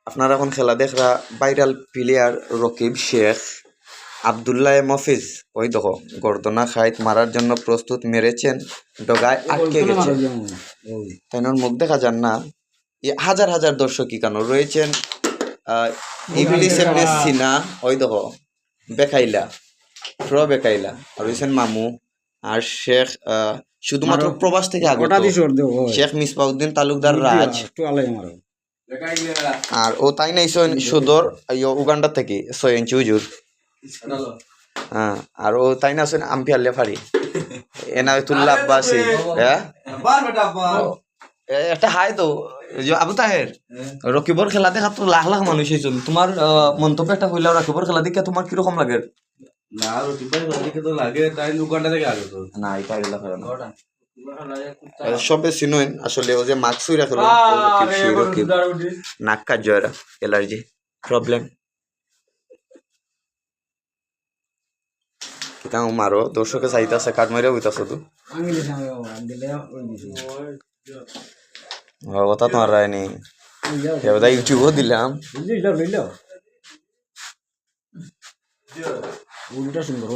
আপনারা এখন খেলা দেখরা ভাইরাল প্লেয়ার রকিব শেখ আবদুল্লাহ মফিজ ওই দেখো গর্দনা খাইত মারার জন্য প্রস্তুত মেরেছেন ডগায় আটকে গেছে তাই মুখ দেখা যান না হাজার হাজার দর্শকই কেন রয়েছেন ইংলিশ এমনি সিনা ওই দেখো বেকাইলা প্র বেকাইলা আর রয়েছেন মামু আর শেখ শুধুমাত্র প্রবাস থেকে আগত শেখ মিসবাউদ্দিন তালুকদার রাজ আর ও তাই নাই সুদর উগান্ডা থেকে 6 ইঞ্চি হুজুর হ্যাঁ আর ও তাই না আছেন আম্পিয়ার লেফারি এনায়েতুল্লাহ আব্বাসী হ্যাঁ একটা হাই তো আবু তাহের রকিবর খেলা দেখা তো লাখ লাখ মানুষ হয়েছিল তোমার মন্তব্য একটা হইলে রকিবর খেলা দেখে তোমার কিরকম লাগে না রকিবর খেলা দেখে তো লাগে তাই উগান্ডা থেকে আগে তো না এটা এলা করে না সবে সিনোইন আসলে ও যে মাক্সুই রাখলো রকিব নাক কাজরা অ্যালার্জি প্রবলেম কিতা মারো দর্শকে চাইতাছে কাট মারিয়া হইতাছ তো কথা তোমার রায়নি এবার ইউটিউবও দিলাম সুন্দর